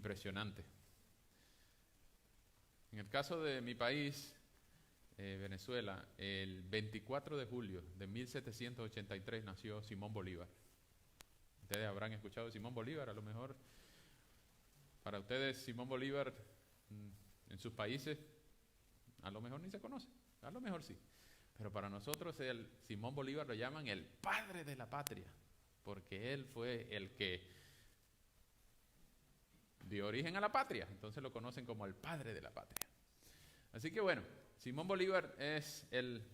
impresionante. En el caso de mi país, Venezuela, el 24 de julio de 1783 nació Simón Bolívar. Ustedes habrán escuchado de Simón Bolívar, a lo mejor para ustedes Simón Bolívar en sus países a lo mejor ni se conoce, a lo mejor sí. Pero para nosotros el Simón Bolívar lo llaman el padre de la patria, porque él fue el que dio origen a la patria, entonces lo conocen como el padre de la patria. Así que bueno, Simón Bolívar es el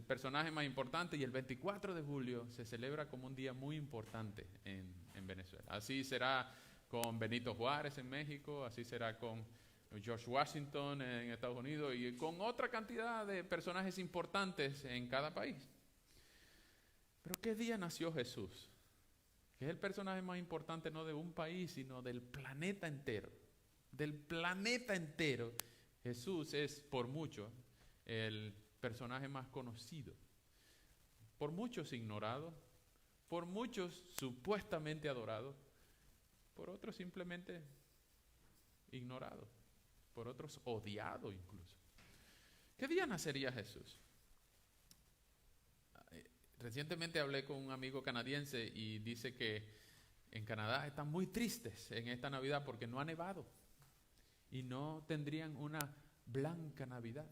personaje más importante y el 24 de julio se celebra como un día muy importante en Venezuela. Así será con Benito Juárez en México, así será con George Washington en Estados Unidos y con otra cantidad de personajes importantes en cada país. Pero ¿qué día nació Jesús? Que es el personaje más importante no de un país, sino del planeta entero. Del planeta entero, Jesús es por mucho el personaje más conocido. Por muchos ignorado, por muchos supuestamente adorado, por otros simplemente ignorado, por otros odiado incluso. ¿Qué día nacería Jesús? Recientemente hablé con un amigo canadiense y dice que en Canadá están muy tristes en esta Navidad porque no ha nevado y no tendrían una blanca Navidad.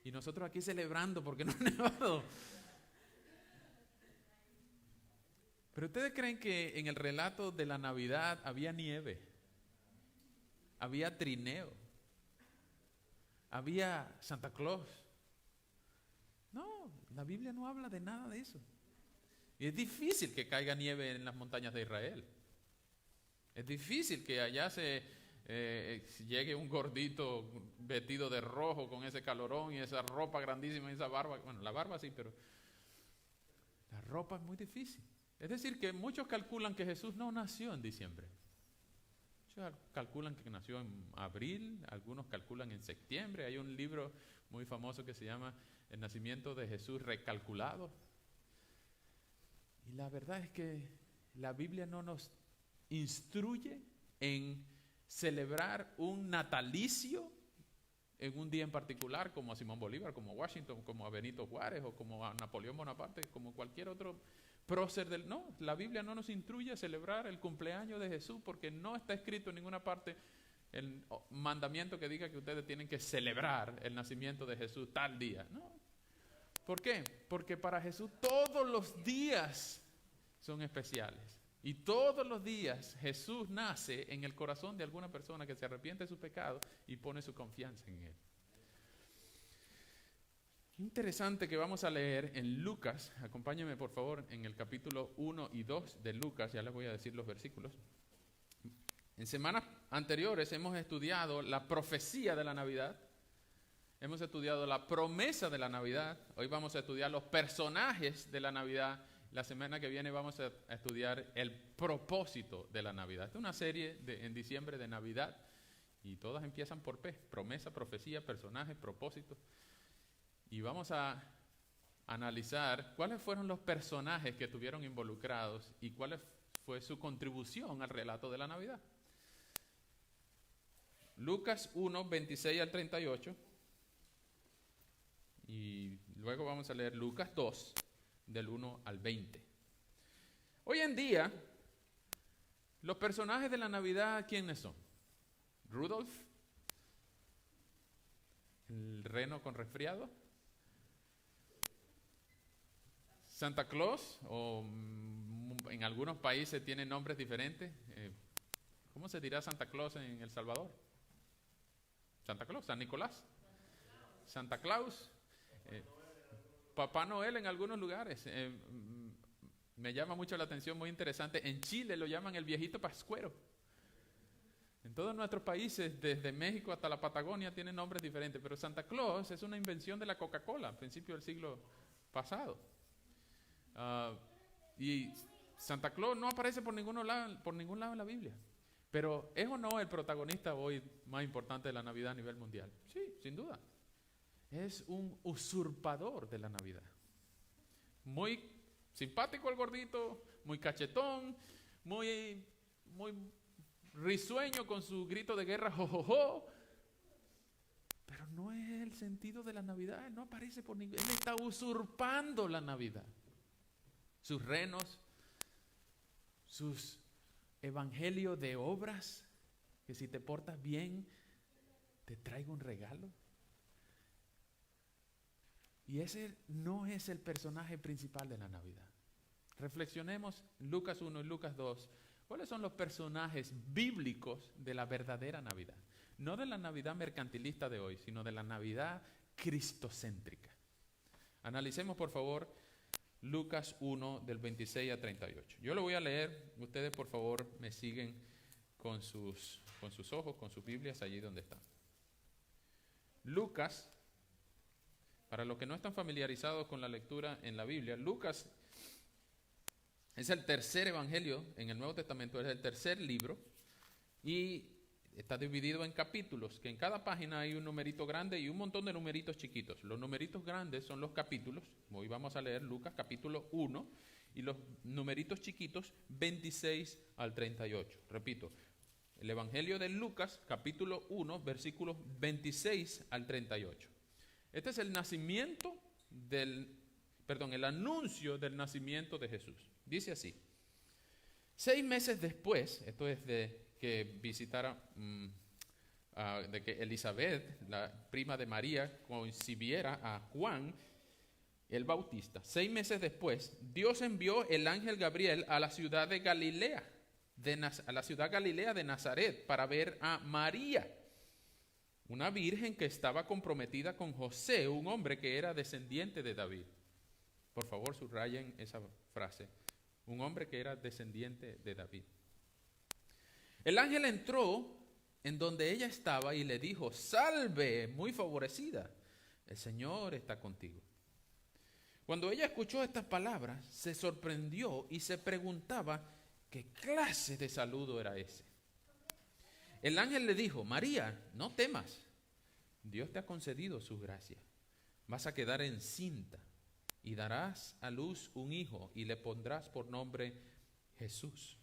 Y nosotros aquí celebrando porque no ha nevado. Pero ¿ustedes creen que en el relato de la Navidad había nieve? Había trineo, había Santa Claus. No, la Biblia no habla de nada de eso. Y es difícil que caiga nieve en las montañas de Israel. Es difícil que allá llegue un gordito vestido de rojo con ese calorón y esa ropa grandísima y esa barba. Bueno, la barba sí, pero la ropa es muy difícil. Es decir, que muchos calculan que Jesús no nació en diciembre. Muchos calculan que nació en abril, algunos calculan en septiembre. Hay un libro muy famoso que se llama El nacimiento de Jesús recalculado. Y la verdad es que la Biblia no nos instruye en celebrar un natalicio en un día en particular, como a Simón Bolívar, como a Washington, como a Benito Juárez o como a Napoleón Bonaparte, como cualquier otro prócer del... No, la Biblia no nos instruye a celebrar el cumpleaños de Jesús porque no está escrito en ninguna parte el mandamiento que diga que ustedes tienen que celebrar el nacimiento de Jesús tal día. No. ¿Por qué? Porque para Jesús todos los días son especiales. Y todos los días Jesús nace en el corazón de alguna persona que se arrepiente de su pecado y pone su confianza en Él. Interesante que vamos a leer en Lucas, acompáñenme por favor en el capítulo 1 y 2 de Lucas, ya les voy a decir los versículos. En semanas anteriores hemos estudiado la profecía de la Navidad, hemos estudiado la promesa de la Navidad, hoy vamos a estudiar los personajes de la Navidad, la semana que viene vamos a estudiar el propósito de la Navidad. Esta es una serie en diciembre de Navidad y todas empiezan por P, promesa, profecía, personajes, propósito. Y vamos a analizar cuáles fueron los personajes que estuvieron involucrados y cuál fue su contribución al relato de la Navidad. Lucas 1, 26 al 38. Y luego vamos a leer Lucas 2, del 1 al 20. Hoy en día, los personajes de la Navidad, ¿quiénes son? Rudolf, el reno con resfriado, Santa Claus, o en algunos países tiene nombres diferentes. ¿Cómo se dirá Santa Claus en El Salvador? Santa Claus, San Nicolás, Santa Claus, Papá Noel en algunos lugares. Me llama mucho la atención, muy interesante. En Chile lo llaman el viejito pascuero. En todos nuestros países, desde México hasta la Patagonia, tienen nombres diferentes. Pero Santa Claus es una invención de la Coca-Cola a principios del siglo pasado. Y Santa Claus no aparece por ningún lado en la Biblia. Pero ¿es o no el protagonista hoy más importante de la Navidad a nivel mundial? Sí, sin duda. Es un usurpador de la Navidad. Muy simpático el gordito, muy cachetón, muy muy risueño con su grito de guerra, jojojo. Pero no es el sentido de la Navidad. Él no aparece por ningún... Él está usurpando la Navidad. Sus renos, sus evangelios de obras, que si te portas bien, te traigo un regalo. Y ese no es el personaje principal de la Navidad. Reflexionemos en Lucas 1 y Lucas 2. ¿Cuáles son los personajes bíblicos de la verdadera Navidad? No de la Navidad mercantilista de hoy, sino de la Navidad cristocéntrica. Analicemos, por favor, Lucas 1, del 26 a 38. Yo lo voy a leer. Ustedes, por favor, me siguen con sus ojos, con sus Biblias, allí donde están. Lucas, para los que no están familiarizados con la lectura en la Biblia, Lucas es el tercer evangelio en el Nuevo Testamento, es el tercer libro y está dividido en capítulos, que en cada página hay un numerito grande y un montón de numeritos chiquitos. Los numeritos grandes son los capítulos. Hoy vamos a leer Lucas capítulo 1 y los numeritos chiquitos 26 al 38. Repito, el evangelio de Lucas capítulo 1 versículos 26 al 38. Este es el anuncio del nacimiento de Jesús. Dice así: 6 meses después, esto es de que de que Elizabeth, la prima de María, concibiera a Juan el Bautista. 6 meses después, Dios envió el ángel Gabriel a la ciudad de Galilea, a la ciudad Galilea de Nazaret, para ver a María, una virgen que estaba comprometida con José, un hombre que era descendiente de David. Por favor, subrayen esa frase. Un hombre que era descendiente de David. El ángel entró en donde ella estaba y le dijo: salve, muy favorecida, el Señor está contigo. Cuando ella escuchó estas palabras, se sorprendió y se preguntaba qué clase de saludo era ese. El ángel le dijo: María, no temas, Dios te ha concedido su gracia. Vas a quedar encinta y darás a luz un hijo y le pondrás por nombre Jesús.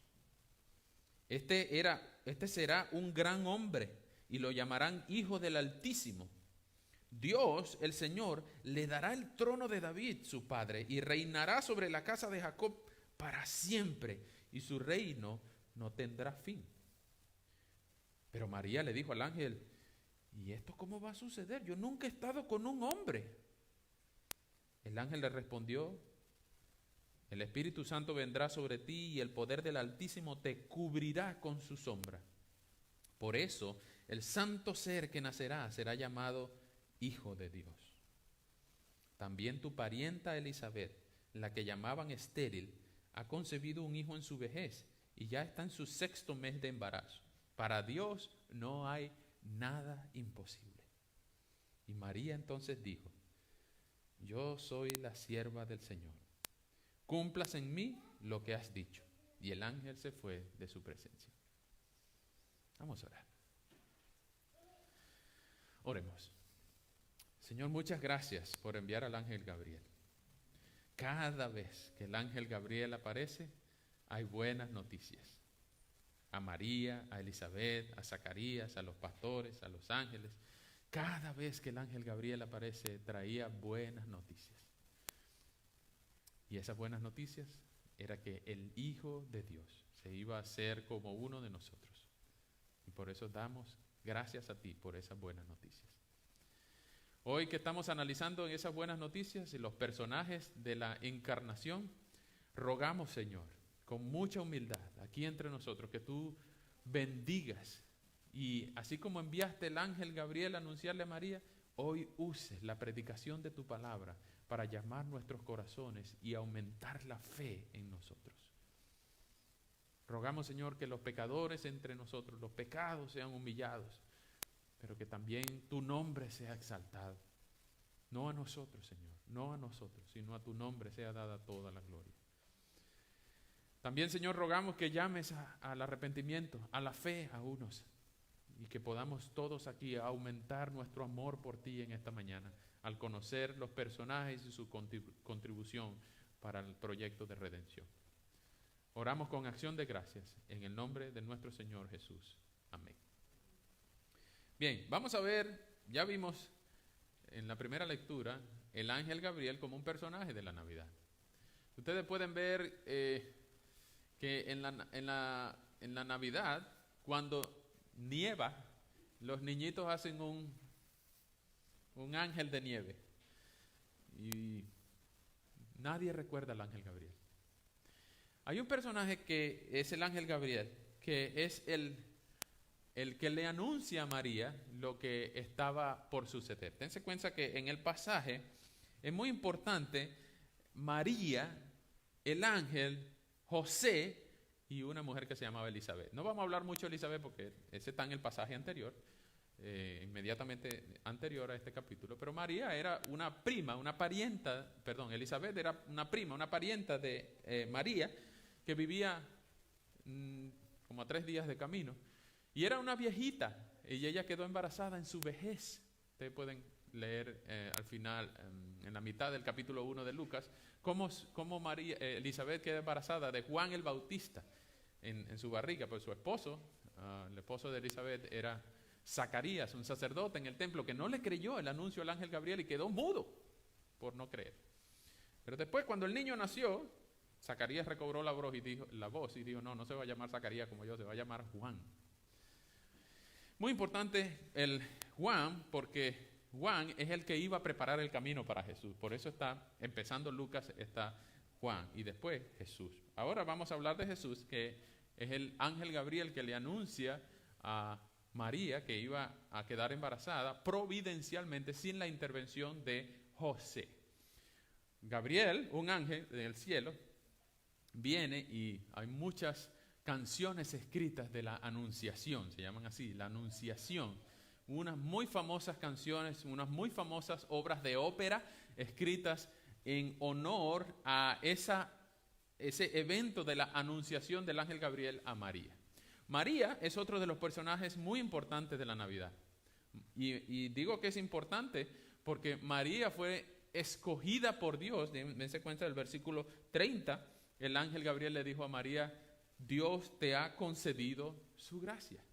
Este será un gran hombre y lo llamarán Hijo del Altísimo. Dios, el Señor, le dará el trono de David, su padre, y reinará sobre la casa de Jacob para siempre, y su reino no tendrá fin. Pero María le dijo al ángel: ¿y esto cómo va a suceder? Yo nunca he estado con un hombre. El ángel le respondió: el Espíritu Santo vendrá sobre ti y el poder del Altísimo te cubrirá con su sombra. Por eso, el santo ser que nacerá será llamado Hijo de Dios. También tu parienta Elizabeth, la que llamaban estéril, ha concebido un hijo en su vejez y ya está en su 6º mes de embarazo. Para Dios no hay nada imposible. Y María entonces dijo: yo soy la sierva del Señor. Cúmplase en mí lo que has dicho. Y el ángel se fue de su presencia. Vamos a orar. Oremos. Señor, muchas gracias por enviar al ángel Gabriel. Cada vez que el ángel Gabriel aparece, hay buenas noticias. A María, a Elizabeth, a Zacarías, a los pastores, a los ángeles. Cada vez que el ángel Gabriel aparece, traía buenas noticias. Y esas buenas noticias era que el Hijo de Dios se iba a hacer como uno de nosotros. Y por eso damos gracias a ti por esas buenas noticias. Hoy que estamos analizando esas buenas noticias y los personajes de la encarnación, rogamos, Señor, con mucha humildad aquí entre nosotros, que tú bendigas y así como enviaste el ángel Gabriel a anunciarle a María, hoy uses la predicación de tu palabra para llamar nuestros corazones y aumentar la fe en nosotros. Rogamos, Señor, que los pecadores entre nosotros, los pecados sean humillados, pero que también tu nombre sea exaltado. No a nosotros, Señor, no a nosotros, sino a tu nombre sea dada toda la gloria. También, Señor, rogamos que llames al arrepentimiento, a la fe a unos, y que podamos todos aquí aumentar nuestro amor por ti en esta mañana, al conocer los personajes y su contribución para el proyecto de redención. Oramos con acción de gracias en el nombre de nuestro Señor Jesús. Amén. Bien, vamos a ver, ya vimos en la primera lectura el ángel Gabriel como un personaje de la Navidad. Ustedes pueden ver que en la Navidad, cuando nieva, los niñitos hacen un ángel de nieve. Y nadie recuerda al ángel Gabriel. Hay un personaje que es el ángel Gabriel, que es el que le anuncia a María lo que estaba por suceder. Dense cuenta que en el pasaje es muy importante María, el ángel, José y una mujer que se llamaba Elizabeth. No vamos a hablar mucho de Elizabeth porque ese está en el pasaje anterior, inmediatamente anterior a este capítulo, pero María era una prima, una parienta, perdón, Elizabeth era una prima, una parienta de María, que vivía como a 3 días de camino, y era una viejita, y ella quedó embarazada en su vejez. Ustedes pueden leer al final, en la mitad del capítulo 1 de Lucas, cómo Elizabeth queda embarazada de Juan el Bautista en su barriga, pues su esposo, el esposo de Elizabeth era Zacarías, un sacerdote en el templo, que no le creyó el anuncio del ángel Gabriel y quedó mudo por no creer. Pero después, cuando el niño nació, Zacarías recobró la voz y dijo, no se va a llamar Zacarías como yo, se va a llamar Juan. Muy importante el Juan, porque Juan es el que iba a preparar el camino para Jesús. Por eso está, empezando Lucas, está Juan y después Jesús. Ahora vamos a hablar de Jesús, que es el ángel Gabriel que le anuncia a María que iba a quedar embarazada providencialmente sin la intervención de José. Gabriel, un ángel del cielo, viene y hay muchas canciones escritas de la anunciación, se llaman así, la anunciación. Unas muy famosas canciones, unas muy famosas obras de ópera escritas en honor a ese evento de la anunciación del ángel Gabriel a María. María es otro de los personajes muy importantes de la Navidad. Y digo que es importante porque María fue escogida por Dios. Dense cuenta del versículo 30, el ángel Gabriel le dijo a María, Dios te ha concedido su gracia.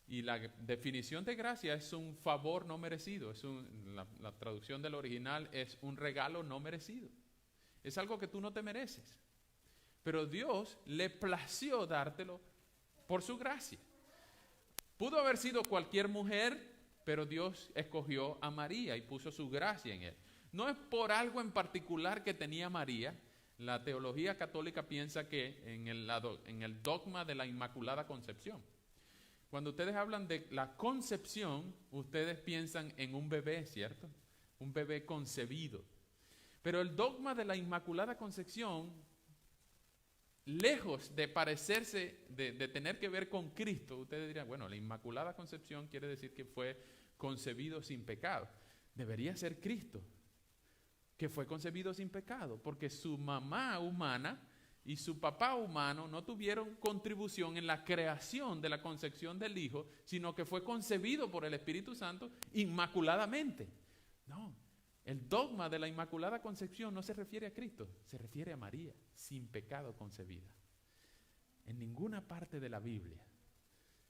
Y la definición de gracia es un favor no merecido. La traducción del original es un regalo no merecido. Es algo que tú no te mereces. Pero Dios le plació dártelo por su gracia. Pudo haber sido cualquier mujer, pero Dios escogió a María y puso su gracia en él. No es por algo en particular que tenía María. La teología católica piensa que en el dogma de la Inmaculada Concepción. Cuando ustedes hablan de la concepción, ustedes piensan en un bebé, ¿cierto? Un bebé concebido. Pero el dogma de la Inmaculada Concepción, lejos de parecerse, de tener que ver con Cristo, ustedes dirán, bueno, la Inmaculada Concepción quiere decir que fue concebido sin pecado. Debería ser Cristo, que fue concebido sin pecado, porque su mamá humana y su papá humano no tuvieron contribución en la creación de la concepción del Hijo, sino que fue concebido por el Espíritu Santo inmaculadamente. No, el dogma de la Inmaculada Concepción no se refiere a Cristo, se refiere a María, sin pecado concebida. En ninguna parte de la Biblia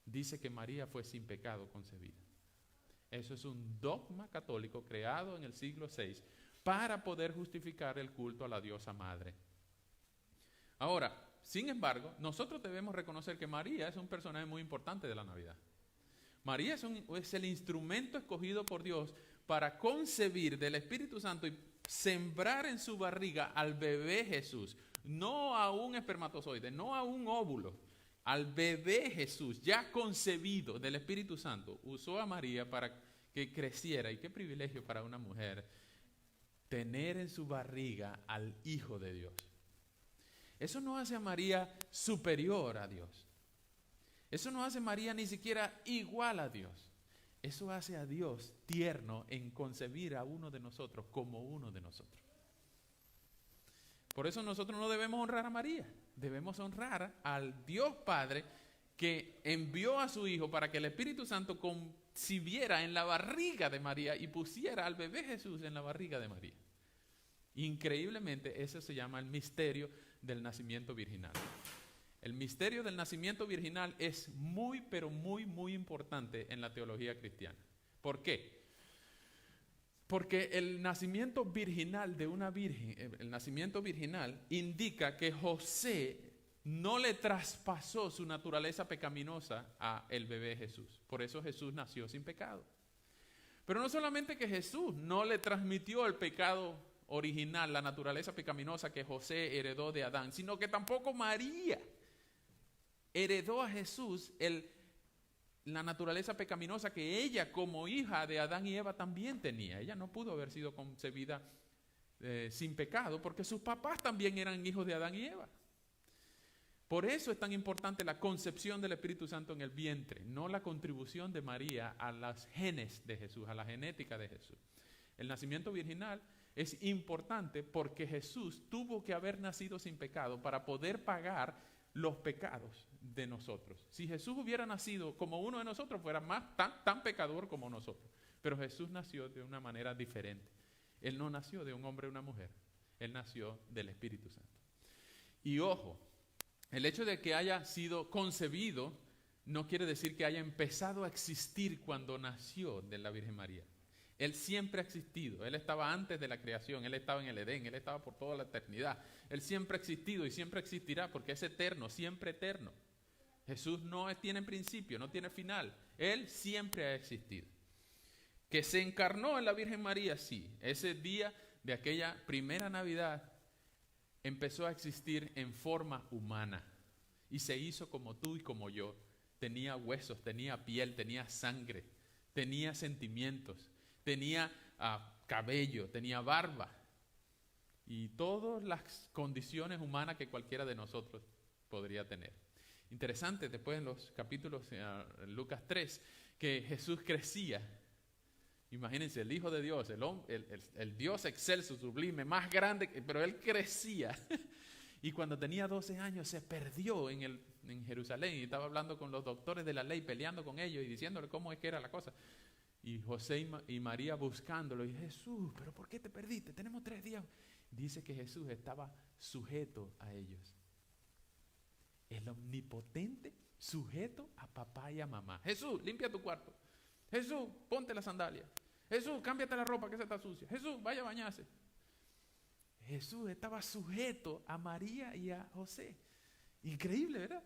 dice que María fue sin pecado concebida. Eso es un dogma católico creado en el siglo VI para poder justificar el culto a la diosa madre. Ahora, sin embargo, nosotros debemos reconocer que María es un personaje muy importante de la Navidad. María es el instrumento escogido por Dios para concebir del Espíritu Santo y sembrar en su barriga al bebé Jesús, no a un espermatozoide, no a un óvulo, al bebé Jesús ya concebido del Espíritu Santo. Usó a María para que creciera, y qué privilegio para una mujer tener en su barriga al Hijo de Dios. Eso no hace a María superior a Dios. Eso no hace a María ni siquiera igual a Dios. Eso hace a Dios tierno en concebir a uno de nosotros como uno de nosotros. Por eso nosotros no debemos honrar a María. Debemos honrar al Dios Padre que envió a su Hijo para que el Espíritu Santo concibiera en la barriga de María y pusiera al bebé Jesús en la barriga de María. Increíblemente, eso se llama el misterio del nacimiento virginal. El misterio del nacimiento virginal es muy, pero muy, muy importante en la teología cristiana. ¿Por qué? Porque el nacimiento virginal de una virgen, el nacimiento virginal indica que José no le traspasó su naturaleza pecaminosa a el bebé Jesús. Por eso Jesús nació sin pecado. Pero no solamente que Jesús no le transmitió el pecado original, la naturaleza pecaminosa que José heredó de Adán, sino que tampoco María heredó a Jesús la naturaleza pecaminosa que ella como hija de Adán y Eva también tenía. Ella no pudo haber sido concebida sin pecado porque sus papás también eran hijos de Adán y Eva. Por eso es tan importante la concepción del Espíritu Santo en el vientre, no la contribución de María a las genes de Jesús, a la genética de Jesús. El nacimiento virginal es importante porque Jesús tuvo que haber nacido sin pecado para poder pagar los pecados de nosotros. Si Jesús hubiera nacido como uno de nosotros, fuera más tan pecador como nosotros. Pero Jesús nació de una manera diferente. Él no nació de un hombre y una mujer. Él nació del Espíritu Santo. Y ojo, el hecho de que haya sido concebido no quiere decir que haya empezado a existir cuando nació de la Virgen María. Él siempre ha existido. Él estaba antes de la creación. Él estaba en el Edén. Él estaba por toda la eternidad. Él siempre ha existido y siempre existirá porque es eterno, siempre eterno. Jesús no tiene principio, no tiene final. Él siempre ha existido. Que se encarnó en la Virgen María, sí. Ese día de aquella primera Navidad empezó a existir en forma humana y se hizo como tú y como yo. Tenía huesos, tenía piel, tenía sangre, tenía sentimientos, tenía cabello, tenía barba y todas las condiciones humanas que cualquiera de nosotros podría tener. Interesante después en los capítulos Lucas 3 que Jesús crecía. Imagínense, el Hijo de Dios, el Dios excelso, sublime, más grande, pero él crecía. Y cuando tenía 12 años se perdió en Jerusalén y estaba hablando con los doctores de la ley, peleando con ellos y diciéndole cómo es que era la cosa. Y José y María buscándolo. Y Jesús, ¿pero por qué te perdiste? Tenemos 3 días. Dice que Jesús estaba sujeto a ellos. El omnipotente sujeto a papá y a mamá. Jesús, limpia tu cuarto. Jesús, ponte la sandalia. Jesús, cámbiate la ropa que se está sucia. Jesús, vaya a bañarse. Jesús estaba sujeto a María y a José. Increíble, ¿verdad?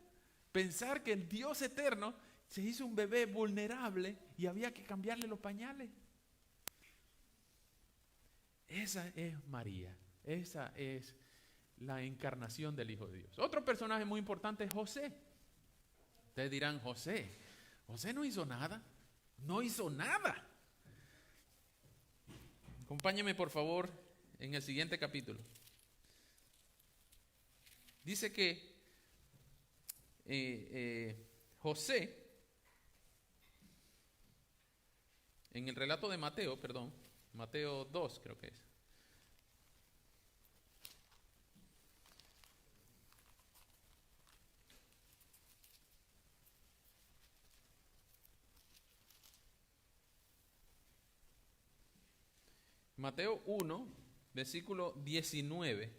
Pensar que el Dios eterno se hizo un bebé vulnerable y había que cambiarle los pañales. Esa es María. Esa es la encarnación del Hijo de Dios. Otro personaje muy importante es José. Ustedes dirán, José no hizo nada. No hizo nada. Acompáñeme por favor en el siguiente capítulo. Dice que José, en el relato de Mateo, Mateo 2 creo que es. Mateo 1, versículo 19,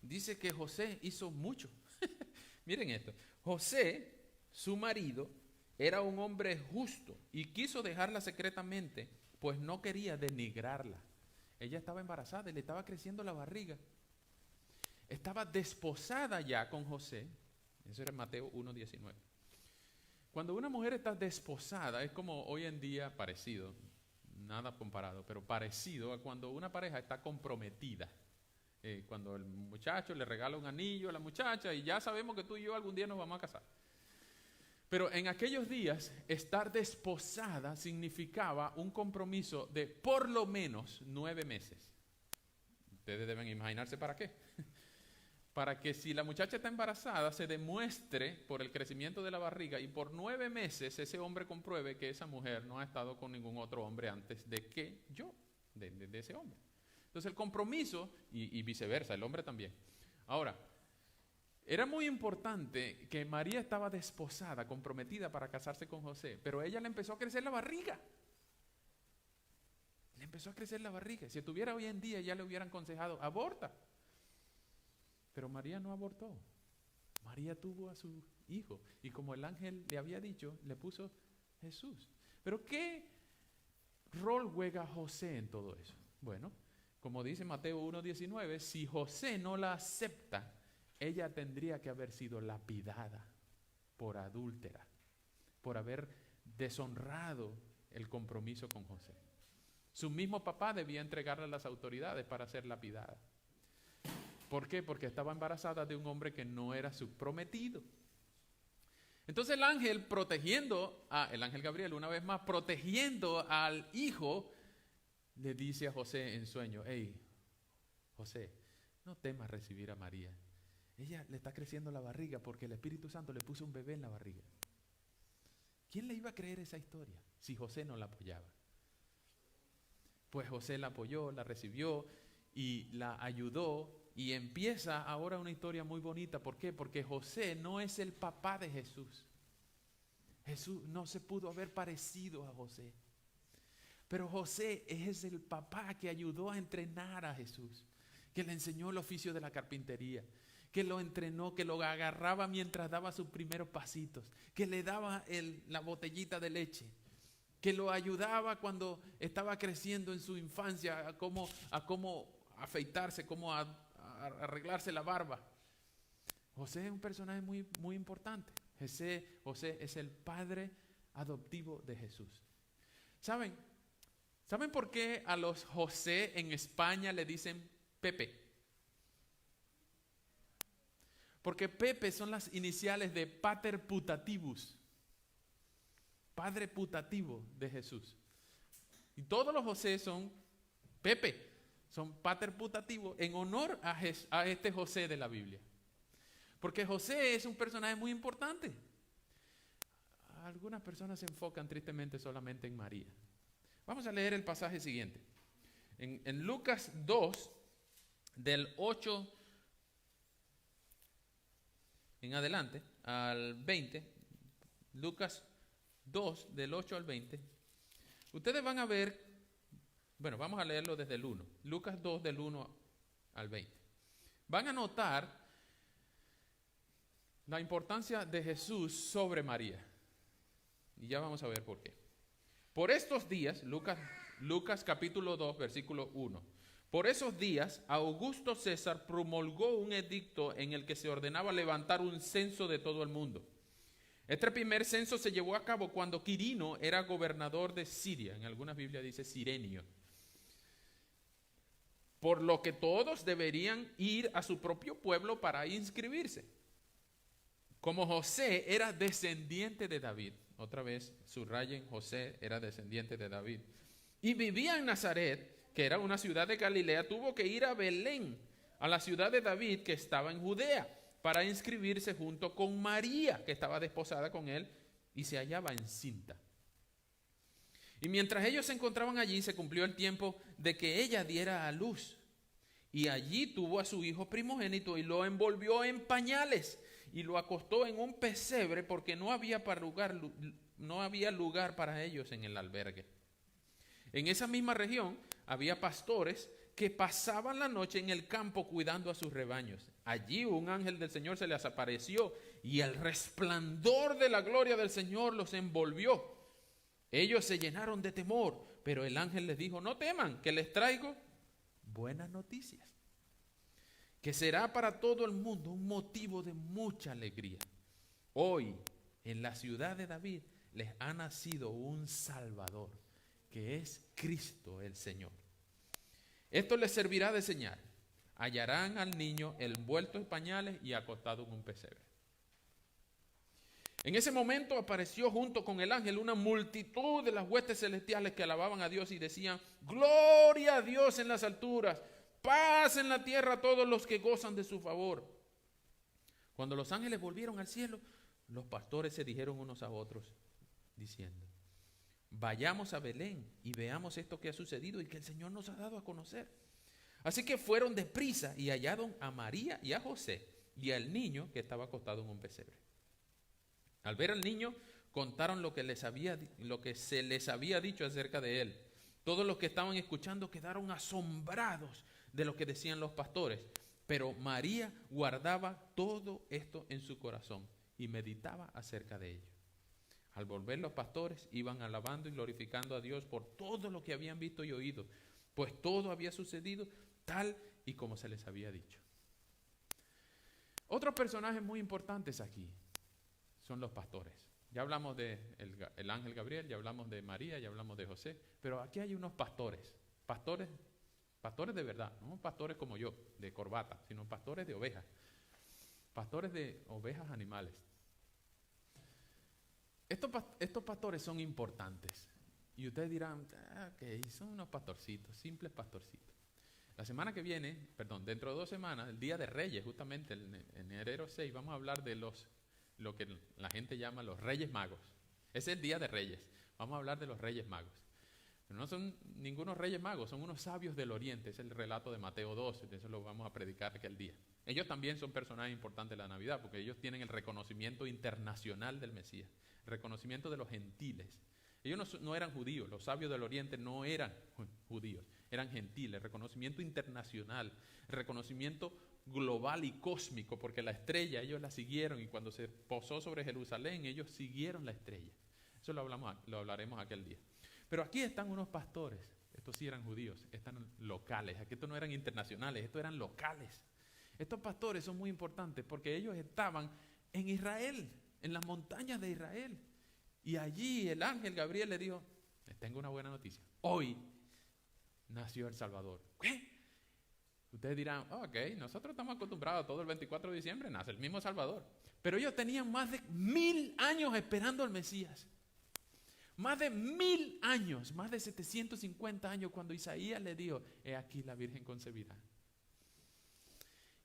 dice que José hizo mucho. Miren esto. José, su marido, era un hombre justo y quiso dejarla secretamente, pues no quería denigrarla. Ella estaba embarazada y le estaba creciendo la barriga. Estaba desposada ya con José. Eso era Mateo 1, 19. Cuando una mujer está desposada, es como hoy en día parecido. Nada comparado, pero parecido a cuando una pareja está comprometida. Cuando el muchacho le regala un anillo a la muchacha y ya sabemos que tú y yo algún día nos vamos a casar. Pero en aquellos días, estar desposada significaba un compromiso de por lo menos 9 meses. Ustedes deben imaginarse para qué. Para que si la muchacha está embarazada, se demuestre por el crecimiento de la barriga y por 9 meses ese hombre compruebe que esa mujer no ha estado con ningún otro hombre antes de que yo, de ese hombre. Entonces el compromiso, y viceversa, el hombre también. Ahora, era muy importante que María estaba desposada, comprometida para casarse con José, pero a ella le empezó a crecer la barriga. Le empezó a crecer la barriga. Si estuviera hoy en día ya le hubieran aconsejado, aborta. Pero María no abortó. María tuvo a su hijo. Y como el ángel le había dicho, le puso Jesús. Pero ¿qué rol juega José en todo eso? Bueno, como dice Mateo 1:19, si José no la acepta, ella tendría que haber sido lapidada por adúltera, por haber deshonrado el compromiso con José. Su mismo papá debía entregarla a las autoridades para ser lapidada. ¿Por qué? Porque estaba embarazada de un hombre que no era su prometido. Entonces el ángel el ángel Gabriel una vez más, protegiendo al hijo, le dice a José en sueño: hey, José, no temas recibir a María. Ella le está creciendo la barriga porque el Espíritu Santo le puso un bebé en la barriga. ¿Quién le iba a creer esa historia si José no la apoyaba? Pues José la apoyó, la recibió y la ayudó. Y empieza ahora una historia muy bonita. ¿Por qué? Porque José no es el papá de Jesús. Jesús no se pudo haber parecido a José. Pero José es el papá que ayudó a entrenar a Jesús, que le enseñó el oficio de la carpintería, que lo entrenó, que lo agarraba mientras daba sus primeros pasitos, que le daba la botellita de leche, que lo ayudaba cuando estaba creciendo en su infancia a cómo afeitarse, cómo arreglarse la barba. José es un personaje muy, muy importante. José es el padre adoptivo de Jesús. ¿Saben por qué a los José en España le dicen Pepe? Porque Pepe son las iniciales de Pater Putativus, padre putativo de Jesús. Y todos los José son Pepe, son pater putativo en honor a este José de la Biblia. Porque José es un personaje muy importante. Algunas personas se enfocan tristemente solamente en María. Vamos a leer el pasaje siguiente. En Lucas 2, del 8 en adelante al 20, Lucas 2, del 8 al 20, ustedes van a ver, bueno, vamos a leerlo desde el 1, Lucas 2 del 1 al 20. Van a notar la importancia de Jesús sobre María. Y ya vamos a ver por qué. Por estos días, Lucas capítulo 2, versículo 1. Por esos días, Augusto César promulgó un edicto en el que se ordenaba levantar un censo de todo el mundo. Este primer censo se llevó a cabo cuando Quirino era gobernador de Siria. En algunas Biblias dice Cirenio. Por lo que todos deberían ir a su propio pueblo para inscribirse. Como José era descendiente de David, otra vez subrayen, José era descendiente de David, y vivía en Nazaret, que era una ciudad de Galilea, tuvo que ir a Belén, a la ciudad de David que estaba en Judea, para inscribirse junto con María, que estaba desposada con él y se hallaba encinta. Y mientras ellos se encontraban allí, se cumplió el tiempo de que ella diera a luz. Y allí tuvo a su hijo primogénito y lo envolvió en pañales y lo acostó en un pesebre porque no había lugar para ellos en el albergue. En esa misma región había pastores que pasaban la noche en el campo cuidando a sus rebaños. Allí un ángel del Señor se les apareció y el resplandor de la gloria del Señor los envolvió. Ellos se llenaron de temor, pero el ángel les dijo: no teman, que les traigo buenas noticias, que será para todo el mundo un motivo de mucha alegría. Hoy, en la ciudad de David, les ha nacido un Salvador, que es Cristo el Señor. Esto les servirá de señal. Hallarán al niño envuelto en pañales y acostado en un pesebre. En ese momento apareció junto con el ángel una multitud de las huestes celestiales que alababan a Dios y decían: gloria a Dios en las alturas, paz en la tierra a todos los que gozan de su favor. Cuando los ángeles volvieron al cielo, los pastores se dijeron unos a otros, diciendo: vayamos a Belén y veamos esto que ha sucedido y que el Señor nos ha dado a conocer. Así que fueron deprisa y hallaron a María y a José y al niño que estaba acostado en un pesebre. Al ver al niño, contaron lo que se les había dicho acerca de él. Todos los que estaban escuchando quedaron asombrados de lo que decían los pastores. Pero María guardaba todo esto en su corazón y meditaba acerca de ello. Al volver los pastores iban alabando y glorificando a Dios por todo lo que habían visto y oído, pues todo había sucedido tal y como se les había dicho. Otros personajes muy importantes aquí son los pastores. Ya hablamos de el ángel Gabriel, ya hablamos de María, ya hablamos de José, pero aquí hay unos pastores de verdad, no pastores como yo, de corbata, sino pastores de ovejas animales. Estos pastores son importantes. Y ustedes dirán, ok, son unos pastorcitos, simples pastorcitos. La semana que viene, dentro de 2 semanas, el Día de Reyes, justamente en enero 6, vamos a hablar de lo que la gente llama los Reyes Magos. Es el Día de Reyes. Vamos a hablar de los Reyes Magos. Pero no son ningunos Reyes Magos, son unos sabios del Oriente. Es el relato de Mateo 12, de eso lo vamos a predicar aquel día. Ellos también son personajes importantes de la Navidad, porque ellos tienen el reconocimiento internacional del Mesías, el reconocimiento de los gentiles. Ellos no eran judíos, los sabios del Oriente no eran judíos, eran gentiles, reconocimiento internacional, reconocimiento global y cósmico, porque la estrella ellos la siguieron y cuando se posó sobre Jerusalén ellos siguieron la estrella. Eso lo hablaremos aquel día. Pero aquí están unos pastores, estos sí eran judíos, están locales, aquí estos no eran internacionales, estos eran locales. Estos pastores son muy importantes porque ellos estaban en Israel, en las montañas de Israel. Y allí el ángel Gabriel le dijo, les tengo una buena noticia, hoy nació el Salvador. ¿Qué? Ustedes dirán, ok, nosotros estamos acostumbrados, todo el 24 de diciembre nace el mismo Salvador. Pero ellos tenían más de 1000 años esperando al Mesías. Más de 1000 años, más de 750 años cuando Isaías le dijo, he aquí la Virgen concebirá.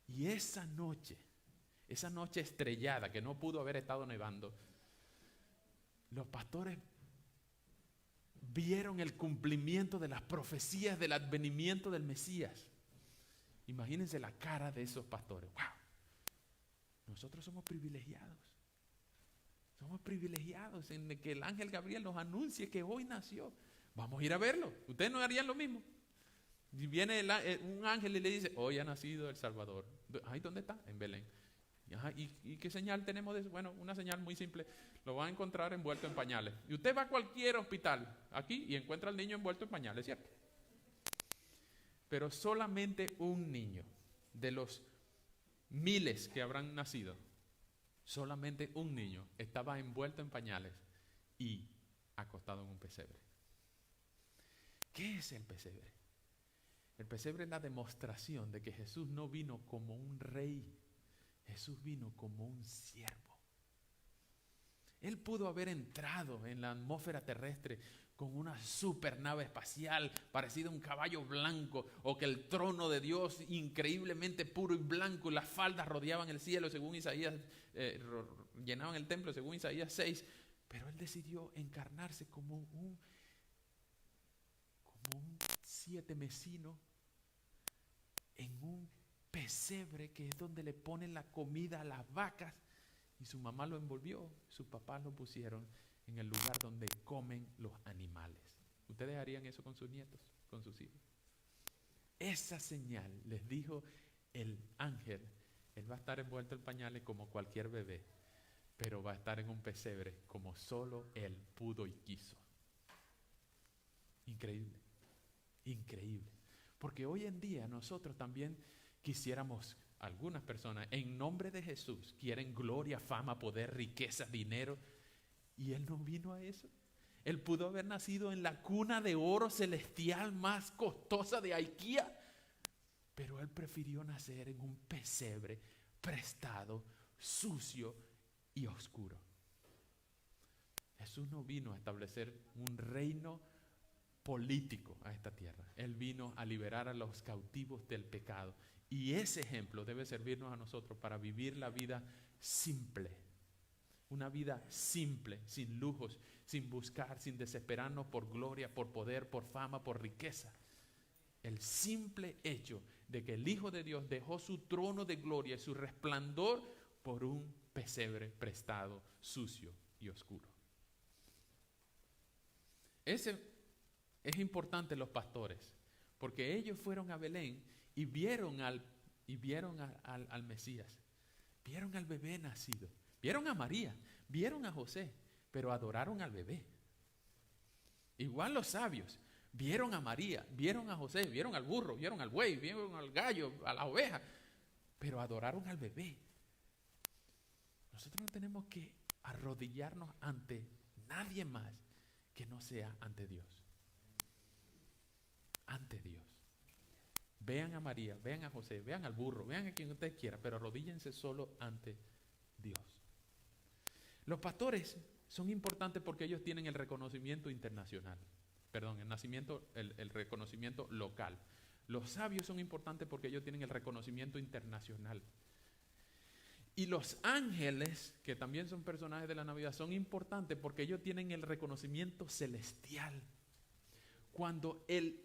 Y esa noche estrellada que no pudo haber estado nevando, los pastores vieron el cumplimiento de las profecías del advenimiento del Mesías. Imagínense la cara de esos pastores. ¡Wow! Nosotros somos privilegiados. Somos privilegiados en que el ángel Gabriel nos anuncie que hoy nació. Vamos a ir a verlo. Ustedes no harían lo mismo. Y viene un ángel y le dice, hoy ha nacido el Salvador. ¿Ahí dónde está? En Belén. Ajá, ¿y qué señal tenemos de eso? Bueno, una señal muy simple. Lo van a encontrar envuelto en pañales. Y usted va a cualquier hospital aquí y encuentra al niño envuelto en pañales, ¿cierto? Pero solamente un niño de los miles que habrán nacido, solamente un niño estaba envuelto en pañales y acostado en un pesebre. ¿Qué es el pesebre? El pesebre es la demostración de que Jesús no vino como un rey, Jesús vino como un siervo. Él pudo haber entrado en la atmósfera terrestre con una supernave espacial parecida a un caballo blanco, o que el trono de Dios increíblemente puro y blanco, y las faldas rodeaban el cielo según Isaías, llenaban el templo según Isaías 6, pero Él decidió encarnarse como un 7 mesino en un pesebre, que es donde le ponen la comida a las vacas, y su mamá lo envolvió, sus papás lo pusieron en el lugar donde comen los animales. ¿Ustedes harían eso con sus nietos, con sus hijos? Esa señal les dijo el ángel. Él va a estar envuelto en pañales como cualquier bebé, pero va a estar en un pesebre como solo Él pudo y quiso. Increíble, increíble. Porque hoy en día nosotros también quisiéramos, algunas personas en nombre de Jesús quieren gloria, fama, poder, riqueza, dinero, y Él no vino a eso. Él pudo haber nacido en la cuna de oro celestial más costosa de IKEA, pero Él prefirió nacer en un pesebre prestado, sucio y oscuro. Jesús no vino a establecer un reino político a esta tierra. Él vino a liberar a los cautivos del pecado. Y ese ejemplo debe servirnos a nosotros para vivir la vida simple. Una vida simple, sin lujos, sin buscar, sin desesperarnos por gloria, por poder, por fama, por riqueza. El simple hecho de que el Hijo de Dios dejó su trono de gloria y su resplandor por un pesebre prestado, sucio y oscuro. Es importante los pastores, porque ellos fueron a Belén y vieron y vieron al Mesías, vieron al bebé nacido, vieron a María, vieron a José, pero adoraron al bebé. Igual los sabios vieron a María, vieron a José, vieron al burro, vieron al buey, vieron al gallo, a la oveja, pero adoraron al bebé. Nosotros no tenemos que arrodillarnos ante nadie más que no sea ante Dios. Ante Dios. Vean a María, vean a José, vean al burro, vean a quien ustedes quieran, pero arrodíllense solo ante Dios. Los pastores son importantes porque ellos tienen el reconocimiento internacional. Perdón, el reconocimiento local. Los sabios son importantes porque ellos tienen el reconocimiento internacional. Y los ángeles, que también son personajes de la Navidad, son importantes porque ellos tienen el reconocimiento celestial. Cuando el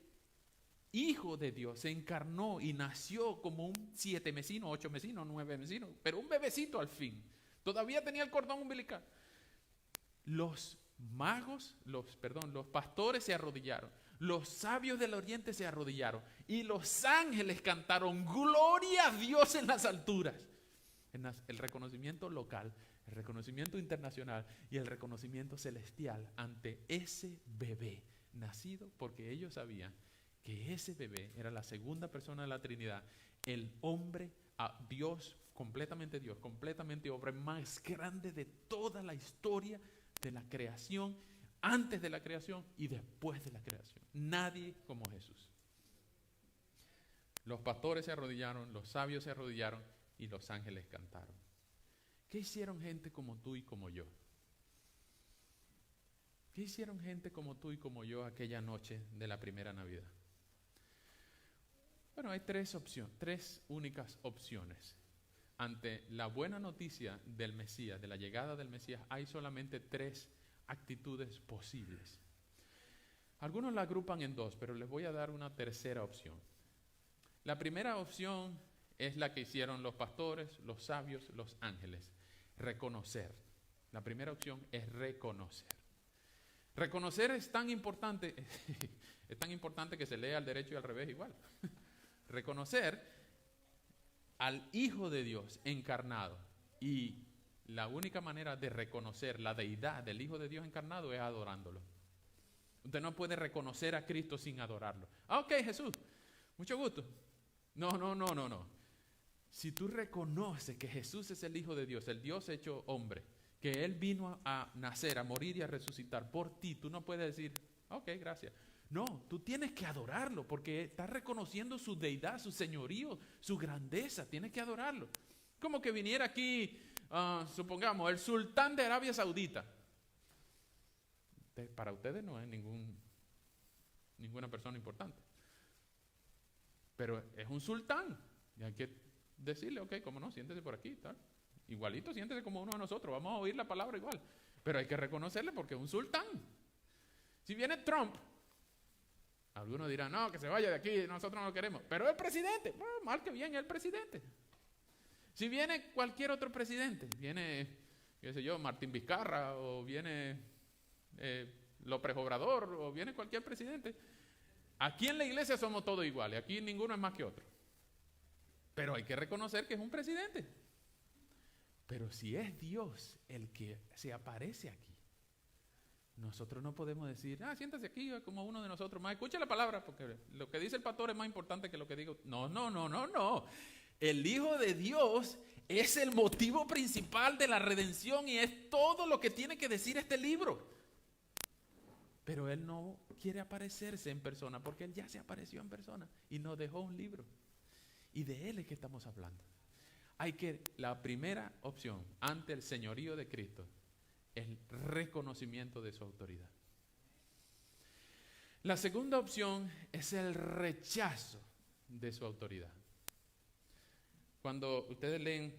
Hijo de Dios se encarnó y nació como un 7 mesino, 8 mesino, 9 mesino, pero un bebecito al fin. Todavía tenía el cordón umbilical. Los pastores se arrodillaron. Los sabios del oriente se arrodillaron. Y los ángeles cantaron gloria a Dios en las alturas. El reconocimiento local, el reconocimiento internacional y el reconocimiento celestial ante ese bebé nacido, porque ellos sabían que ese bebé era la segunda persona de la Trinidad, el hombre a Dios, completamente hombre más grande de toda la historia de la creación, antes de la creación y después de la creación. Nadie como Jesús. Los pastores se arrodillaron, los sabios se arrodillaron y los ángeles cantaron. ¿Qué hicieron gente como tú y como yo? ¿Qué hicieron gente como tú y como yo aquella noche de la primera Navidad? Bueno, hay tres únicas opciones. Ante la buena noticia del Mesías, de la llegada del Mesías, hay solamente 3 actitudes posibles. Algunos la agrupan en 2, pero les voy a dar una tercera opción. La primera opción es la que hicieron los pastores, los sabios, los ángeles. Reconocer. La primera opción es reconocer. Reconocer es tan importante, es tan importante que se lee al derecho y al revés igual. Reconocer al Hijo de Dios encarnado, y la única manera de reconocer la deidad del Hijo de Dios encarnado es adorándolo. Usted no puede reconocer a Cristo sin adorarlo. Ok, Jesús, mucho gusto. No. Si tú reconoces que Jesús es el Hijo de Dios, el Dios hecho hombre, que Él vino a nacer, a morir y a resucitar por ti, tú no puedes decir, ok, gracias. No, tú tienes que adorarlo porque estás reconociendo su deidad, su señorío, su grandeza. Tienes que adorarlo. Como que viniera aquí, supongamos, el sultán de Arabia Saudita. Para ustedes no es ninguna persona importante. Pero es un sultán. Y hay que decirle, ok, cómo no, siéntese por aquí, tal. Igualito, siéntese como uno de nosotros. Vamos a oír la palabra igual. Pero hay que reconocerle porque es un sultán. Si viene Trump, algunos dirán, no, que se vaya de aquí, nosotros no lo queremos. Pero el presidente, bueno, mal que bien, el presidente. Si viene cualquier otro presidente, viene, qué sé yo, Martín Vizcarra, o viene López Obrador, o viene cualquier presidente, aquí en la iglesia somos todos iguales, aquí ninguno es más que otro. Pero hay que reconocer que es un presidente. Pero si es Dios el que se aparece aquí, nosotros no podemos decir, siéntase aquí como uno de nosotros más, escuche la palabra, porque lo que dice el pastor es más importante que lo que digo. No. El Hijo de Dios es el motivo principal de la redención y es todo lo que tiene que decir este libro. Pero Él no quiere aparecerse en persona porque Él ya se apareció en persona y nos dejó un libro. Y de Él es que estamos hablando. La primera opción ante el señorío de Cristo, el reconocimiento de su autoridad. La segunda opción es el rechazo de su autoridad. Cuando ustedes leen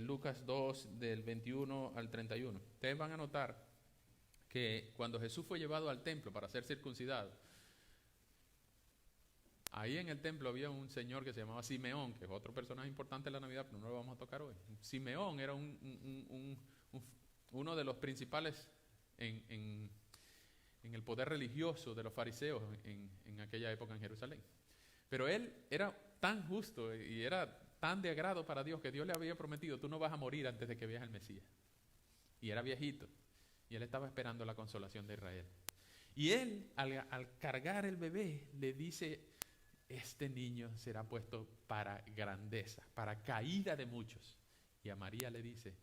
Lucas 2 del 21 al 31, ustedes van a notar que cuando Jesús fue llevado al templo para ser circuncidado, ahí en el templo había un señor que se llamaba Simeón, que es otro personaje importante de la Navidad, pero no lo vamos a tocar hoy. Simeón era uno de los principales en el poder religioso de los fariseos en aquella época en Jerusalén. Pero él era tan justo y era tan de agrado para Dios que Dios le había prometido, tú no vas a morir antes de que veas al Mesías. Y era viejito. Y él estaba esperando la consolación de Israel. Y él, al cargar el bebé, le dice, este niño será puesto para grandeza, para caída de muchos. Y a María le dice,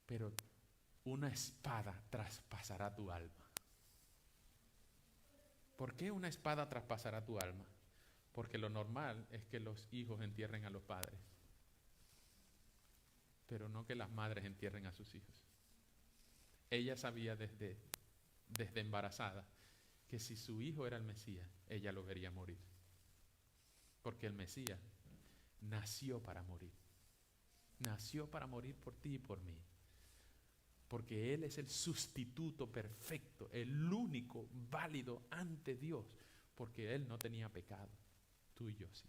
pero una espada traspasará tu alma. ¿Por qué una espada traspasará tu alma? Porque lo normal es que los hijos entierren a los padres, pero no que las madres entierren a sus hijos. Ella sabía desde embarazada que si su hijo era el Mesías, ella lo vería morir. Porque el Mesías nació para morir. Nació para morir por ti y por mí. Porque Él es el sustituto perfecto, el único válido ante Dios. Porque Él no tenía pecado. Tú y yo sí.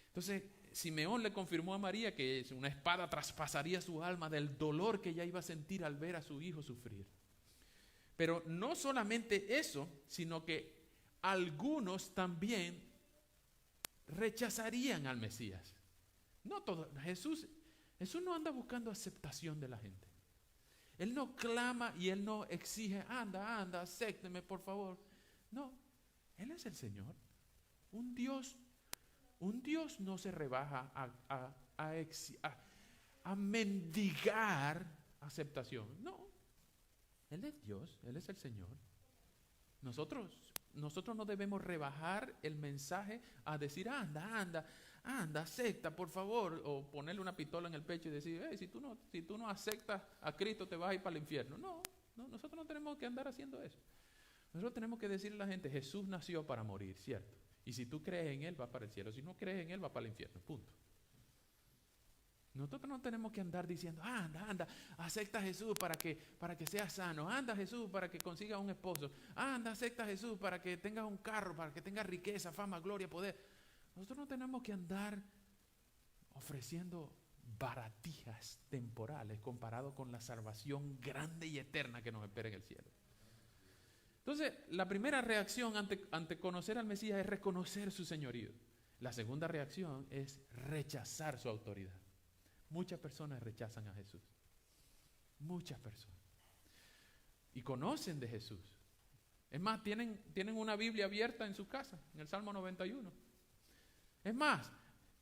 Entonces, Simeón le confirmó a María que una espada traspasaría su alma del dolor que ella iba a sentir al ver a su hijo sufrir. Pero no solamente eso, sino que algunos también rechazarían al Mesías. No todo, Jesús no anda buscando aceptación de la gente. Él no clama y Él no exige, anda, acépteme por favor. No, Él es el Señor. Un Dios no se rebaja a mendigar aceptación. No, Él es Dios, Él es el Señor. Nosotros no debemos rebajar el mensaje a decir, anda, acepta, por favor, o ponerle una pistola en el pecho y decir, si tú no aceptas a Cristo te vas a ir para el infierno. No, nosotros no tenemos que andar haciendo eso. Nosotros tenemos que decirle a la gente, Jesús nació para morir, ¿cierto? Y si tú crees en Él, vas para el cielo. Si no crees en Él, vas para el infierno, punto. Nosotros no tenemos que andar diciendo, anda, acepta a Jesús para que seas sano. Anda Jesús para que consigas un esposo. Anda, acepta a Jesús para que tengas un carro, para que tengas riqueza, fama, gloria, poder. Nosotros no tenemos que andar ofreciendo baratijas temporales comparado con la salvación grande y eterna que nos espera en el cielo. Entonces, la primera reacción ante conocer al Mesías es reconocer su señorío. La segunda reacción es rechazar su autoridad. Muchas personas rechazan a Jesús. Muchas personas. Y conocen de Jesús. Es más, tienen una Biblia abierta en su casa, en el Salmo 91. Es más,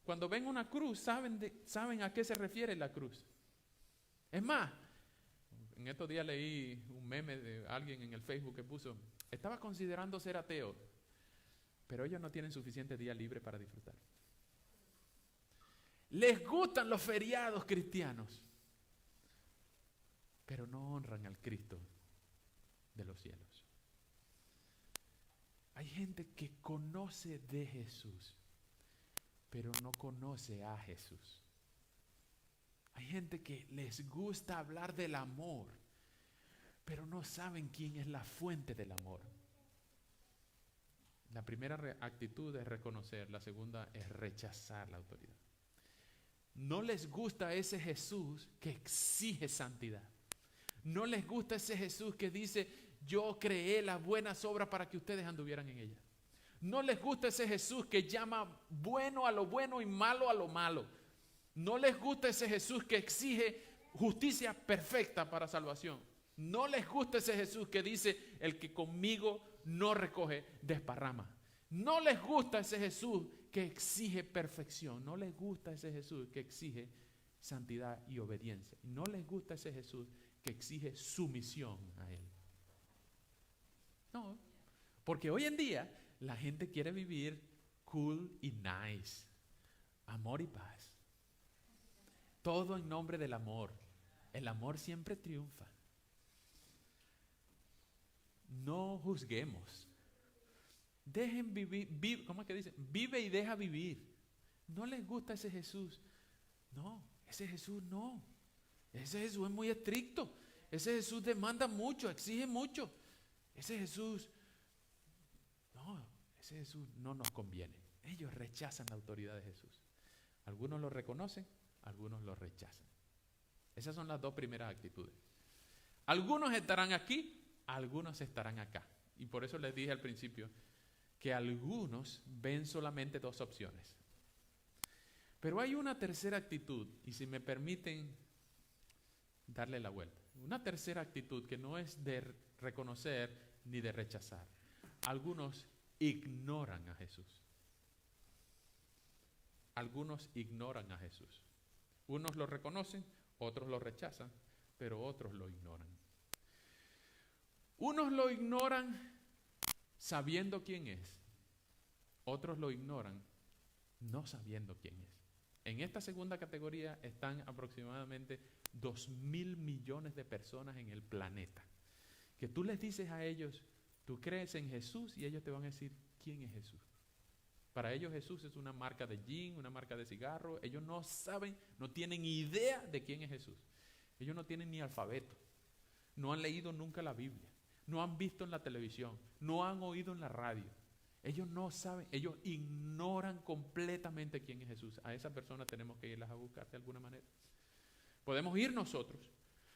cuando ven una cruz, saben a qué se refiere la cruz. Es más, en estos días leí un meme de alguien en el Facebook que puso, estaba considerando ser ateo, pero ellos no tienen suficiente día libre para disfrutar. Les gustan los feriados cristianos, pero no honran al Cristo de los cielos. Hay gente que conoce de Jesús, pero no conoce a Jesús. Hay gente que les gusta hablar del amor, pero no saben quién es la fuente del amor. La primera actitud es reconocer, la segunda es rechazar la autoridad. No les gusta ese Jesús que exige santidad. No les gusta ese Jesús que dice, yo creé las buenas obras para que ustedes anduvieran en ellas. No les gusta ese Jesús que llama bueno a lo bueno y malo a lo malo. No les gusta ese Jesús que exige justicia perfecta para salvación. No les gusta ese Jesús que dice, el que conmigo no recoge, desparrama. No les gusta ese Jesús que exige perfección. No les gusta ese Jesús que exige santidad y obediencia. No les gusta ese Jesús que exige sumisión a Él. No, porque hoy en día la gente quiere vivir cool y nice. Amor y paz. Todo en nombre del amor. El amor siempre triunfa. No juzguemos. Dejen vivir, ¿cómo es que dicen? Vive y deja vivir. No les gusta ese Jesús. No, ese Jesús no. Ese Jesús es muy estricto. Ese Jesús demanda mucho, exige mucho. Ese Jesús no nos conviene. Ellos rechazan la autoridad de Jesús. Algunos lo reconocen, algunos lo rechazan. Esas son las dos primeras actitudes. Algunos estarán aquí, algunos estarán acá. Y por eso les dije al principio que algunos ven solamente dos opciones. Pero hay una tercera actitud, y si me permiten darle la vuelta. Una tercera actitud que no es de reconocer ni de rechazar. Algunos ignoran a Jesús. Algunos ignoran a Jesús. Unos lo reconocen, otros lo rechazan, pero otros lo ignoran. Unos lo ignoran sabiendo quién es. Otros lo ignoran no sabiendo quién es. En esta segunda categoría están aproximadamente 2.000 millones de personas en el planeta. Que tú les dices a ellos, tú crees en Jesús, y ellos te van a decir, ¿quién es Jesús? Para ellos Jesús es una marca de gin, una marca de cigarro. Ellos no saben, no tienen idea de quién es Jesús. Ellos no tienen ni alfabeto. No han leído nunca la Biblia. No han visto en la televisión. No han oído en la radio. Ellos no saben, ellos ignoran completamente quién es Jesús. A esa persona tenemos que irlas a buscar de alguna manera. Podemos ir nosotros,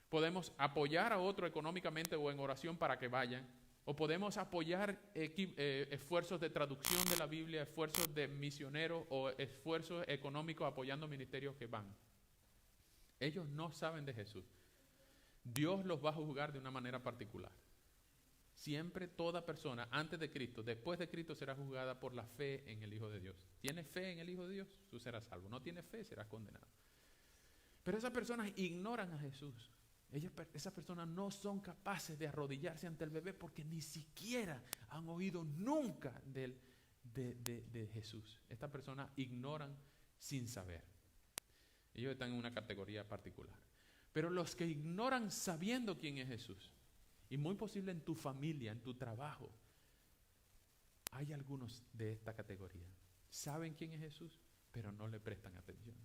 podemos apoyar a otro económicamente o en oración para que vayan, o podemos apoyar esfuerzos de traducción de la Biblia, esfuerzos de misioneros o esfuerzos económicos apoyando ministerios que van. Ellos no saben de Jesús. Dios los va a juzgar de una manera particular. Siempre toda persona antes de Cristo, después de Cristo será juzgada por la fe en el Hijo de Dios. ¿Tienes fe en el Hijo de Dios? Tú serás salvo. No tienes fe, serás condenado. Pero esas personas ignoran a Jesús. Esas personas no son capaces de arrodillarse ante el bebé porque ni siquiera han oído nunca de Jesús. Estas personas ignoran sin saber. Ellos están en una categoría particular. Pero los que ignoran sabiendo quién es Jesús, y muy posible en tu familia, en tu trabajo, hay algunos de esta categoría. Saben quién es Jesús, pero no le prestan atención.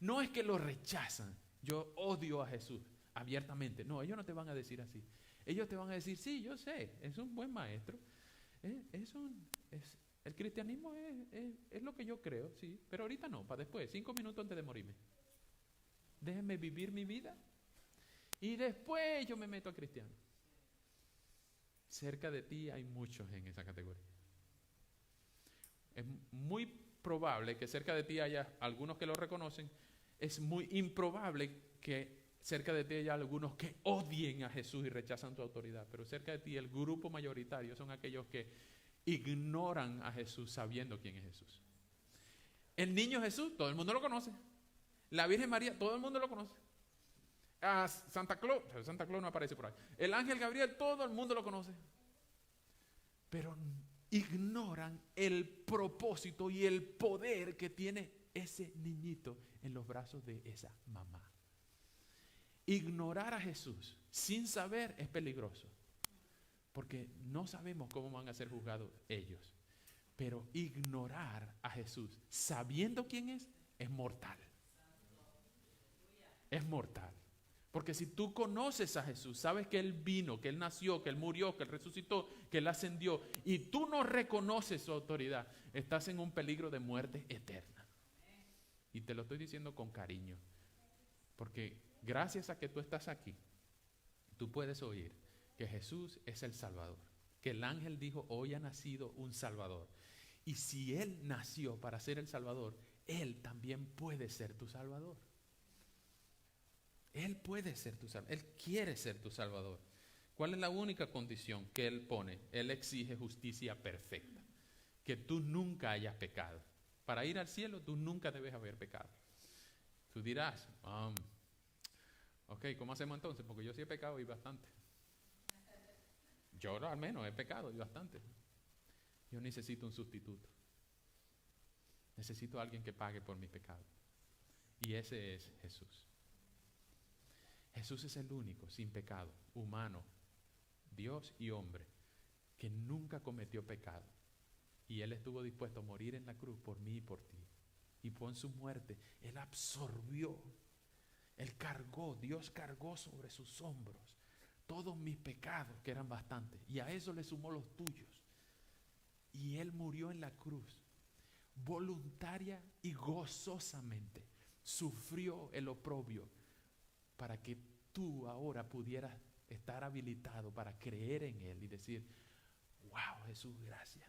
No es que lo rechazan. Yo odio a Jesús abiertamente. No, ellos no te van a decir así. Ellos te van a decir, sí, yo sé, es un buen maestro. El cristianismo es lo que yo creo, sí, pero ahorita no, para después, 5 minutos antes de morirme. Déjenme vivir mi vida y después yo me meto a cristiano. Cerca de ti hay muchos en esa categoría. Es muy probable que cerca de ti haya algunos que lo reconocen. Es muy improbable que cerca de ti haya algunos que odien a Jesús y rechazan tu autoridad. Pero cerca de ti el grupo mayoritario son aquellos que ignoran a Jesús sabiendo quién es Jesús. El niño Jesús, todo el mundo lo conoce. La Virgen María, todo el mundo lo conoce. A Santa Claus no aparece por ahí. El ángel Gabriel, todo el mundo lo conoce. Pero ignoran el propósito y el poder que tiene ese niñito en los brazos de esa mamá. Ignorar a Jesús sin saber es peligroso, porque no sabemos cómo van a ser juzgados ellos. Pero ignorar a Jesús sabiendo quién es mortal. Es mortal. Porque si tú conoces a Jesús, sabes que Él vino, que Él nació, que Él murió, que Él resucitó, que Él ascendió, y tú no reconoces su autoridad, estás en un peligro de muerte eterna. Y te lo estoy diciendo con cariño, porque gracias a que tú estás aquí, tú puedes oír que Jesús es el Salvador, que el ángel dijo, hoy ha nacido un Salvador. Y si Él nació para ser el Salvador, Él también puede ser tu Salvador. Él puede ser tu Salvador. Él quiere ser tu Salvador. ¿Cuál es la única condición que Él pone? Él exige justicia perfecta. Que tú nunca hayas pecado. Para ir al cielo, tú nunca debes haber pecado. Tú dirás, ok, ¿cómo hacemos entonces? Porque yo sí he pecado y bastante. Yo al menos he pecado y bastante. Yo necesito un sustituto. Necesito a alguien que pague por mi pecado. Y ese es Jesús. Jesús es el único, sin pecado, humano, Dios y hombre, que nunca cometió pecado. Y Él estuvo dispuesto a morir en la cruz por mí y por ti. Y por su muerte, Él absorbió, Él cargó, Dios cargó sobre sus hombros todos mis pecados, que eran bastantes. Y a eso le sumó los tuyos. Y Él murió en la cruz, voluntaria y gozosamente. Sufrió el oprobio para que tú ahora pudieras estar habilitado para creer en Él y decir, wow, Jesús, gracias.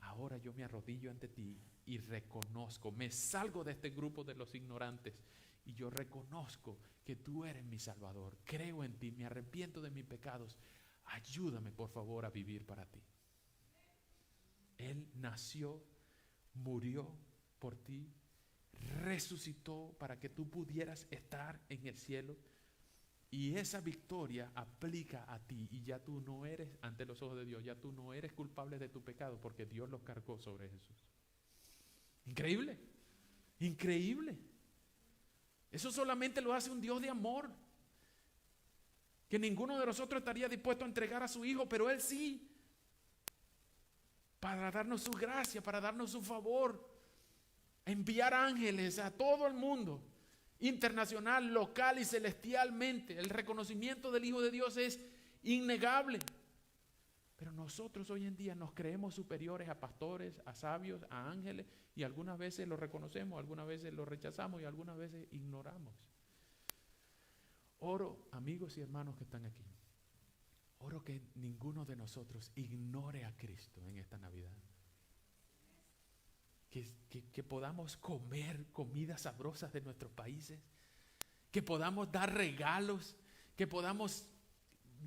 Ahora yo me arrodillo ante ti y reconozco, me salgo de este grupo de los ignorantes y yo reconozco que tú eres mi Salvador. Creo en ti, me arrepiento de mis pecados. Ayúdame, por favor, a vivir para ti. Él nació, murió por ti, resucitó para que tú pudieras estar en el cielo. Y esa victoria aplica a ti y ya tú no eres, ante los ojos de Dios, ya tú no eres culpable de tu pecado porque Dios los cargó sobre Jesús. Increíble, increíble. Eso solamente lo hace un Dios de amor, que ninguno de nosotros estaría dispuesto a entregar a su Hijo, pero Él sí, para darnos su gracia, para darnos su favor, enviar ángeles a todo el mundo, internacional, local y celestialmente. El reconocimiento del Hijo de Dios es innegable. Pero nosotros hoy en día nos creemos superiores a pastores, a sabios, a ángeles, y algunas veces lo reconocemos, algunas veces lo rechazamos y algunas veces ignoramos. Oro, amigos y hermanos que están aquí, oro que ninguno de nosotros ignore a Cristo en esta Navidad. Que podamos comer comidas sabrosas de nuestros países, que podamos dar regalos, que podamos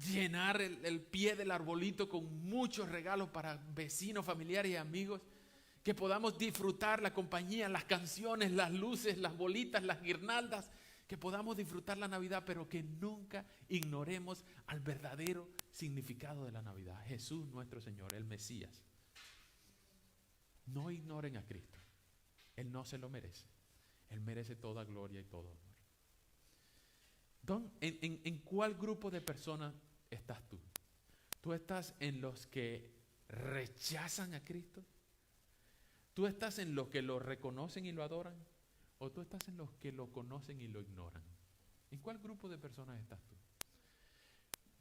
llenar el pie del arbolito con muchos regalos para vecinos, familiares y amigos, que podamos disfrutar la compañía, las canciones, las luces, las bolitas, las guirnaldas, que podamos disfrutar la Navidad, pero que nunca ignoremos al verdadero significado de la Navidad: Jesús nuestro Señor, el Mesías. No ignoren a Cristo. Él no se lo merece. Él merece toda gloria y todo honor. ¿En cuál grupo de personas estás tú? ¿Tú estás en los que rechazan a Cristo? ¿Tú estás en los que lo reconocen y lo adoran? ¿O tú estás en los que lo conocen y lo ignoran? ¿En cuál grupo de personas estás tú?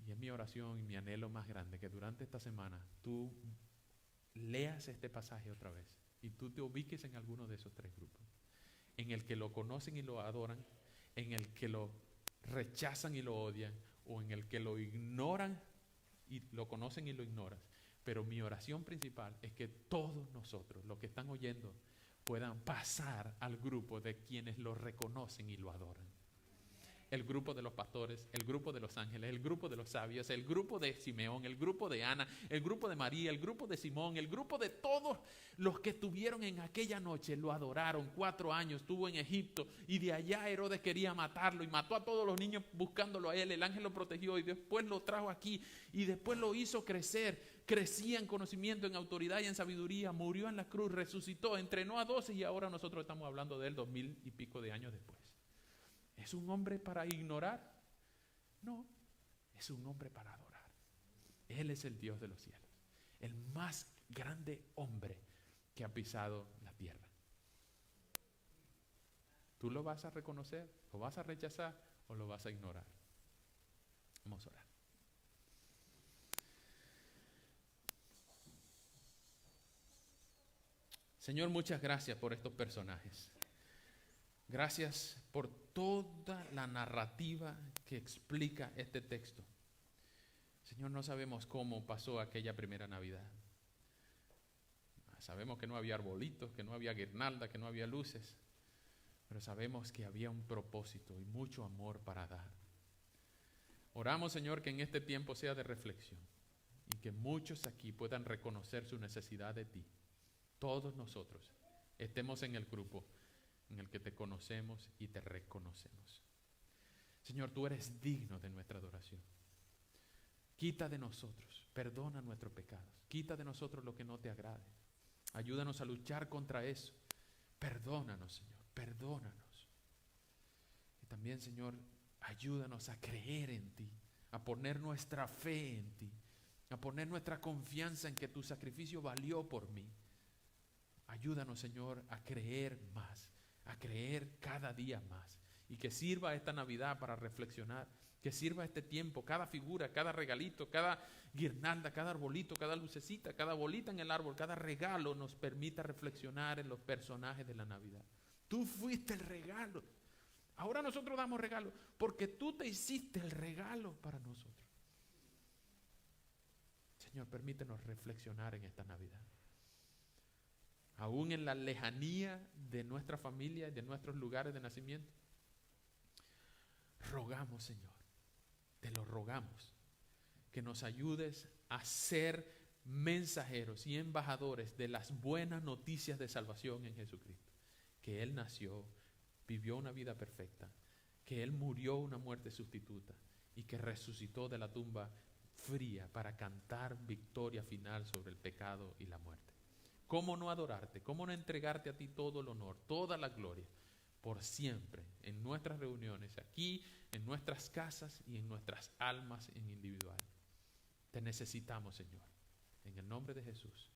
Y es mi oración y mi anhelo más grande que durante esta semana tú leas este pasaje otra vez y tú te ubiques en alguno de esos tres grupos: en el que lo conocen y lo adoran, en el que lo rechazan y lo odian, o en el que lo ignoran y lo conocen y lo ignoran. Pero mi oración principal es que todos nosotros, los que están oyendo, puedan pasar al grupo de quienes lo reconocen y lo adoran. El grupo de los pastores, el grupo de los ángeles, el grupo de los sabios, el grupo de Simeón, el grupo de Ana, el grupo de María, el grupo de Simón, el grupo de todos los que estuvieron en aquella noche, lo adoraron. 4 años estuvo en Egipto y de allá Herodes quería matarlo y mató a todos los niños buscándolo a él. El ángel lo protegió y después lo trajo aquí y después lo hizo crecer. Crecía en conocimiento, en autoridad y en sabiduría. Murió en la cruz, resucitó, entrenó a 12 y ahora nosotros estamos hablando de él 2000 y pico de años después. ¿Es un hombre para ignorar? No, es un hombre para adorar. Él es el Dios de los cielos, el más grande hombre que ha pisado la tierra. ¿Tú lo vas a reconocer, lo vas a rechazar o lo vas a ignorar? Vamos a orar. Señor, muchas gracias por estos personajes. Gracias por toda la narrativa que explica este texto. Señor, no sabemos cómo pasó aquella primera Navidad. Sabemos que no había arbolitos, que no había guirnalda, que no había luces, pero sabemos que había un propósito y mucho amor para dar. Oramos, Señor, que en este tiempo sea de reflexión y que muchos aquí puedan reconocer su necesidad de ti. Todos nosotros estemos en el grupo en el que te conocemos y te reconocemos. Señor, tú eres digno de nuestra adoración. Quita de nosotros, perdona nuestros pecados, quita de nosotros lo que no te agrade. Ayúdanos a luchar contra eso. Perdónanos, Señor, perdónanos. Y también, Señor, ayúdanos a creer en ti, a poner nuestra fe en ti, a poner nuestra confianza en que tu sacrificio valió por mí. Ayúdanos, Señor, a creer más, a creer cada día más, y que sirva esta Navidad para reflexionar, que sirva este tiempo, cada figura, cada regalito, cada guirnalda, cada arbolito, cada lucecita, cada bolita en el árbol, cada regalo nos permita reflexionar en los personajes de la Navidad. Tú fuiste el regalo. Ahora nosotros damos regalo porque tú te hiciste el regalo para nosotros. Señor, permítenos reflexionar en esta Navidad. Aún en la lejanía de nuestra familia y de nuestros lugares de nacimiento, rogamos, Señor, te lo rogamos, que nos ayudes a ser mensajeros y embajadores de las buenas noticias de salvación en Jesucristo. Que Él nació, vivió una vida perfecta, que Él murió una muerte sustituta y que resucitó de la tumba fría para cantar victoria final sobre el pecado y la muerte. ¿Cómo no adorarte? ¿Cómo no entregarte a ti todo el honor, toda la gloria, por siempre, en nuestras reuniones, aquí, en nuestras casas y en nuestras almas en individual? Te necesitamos, Señor. En el nombre de Jesús.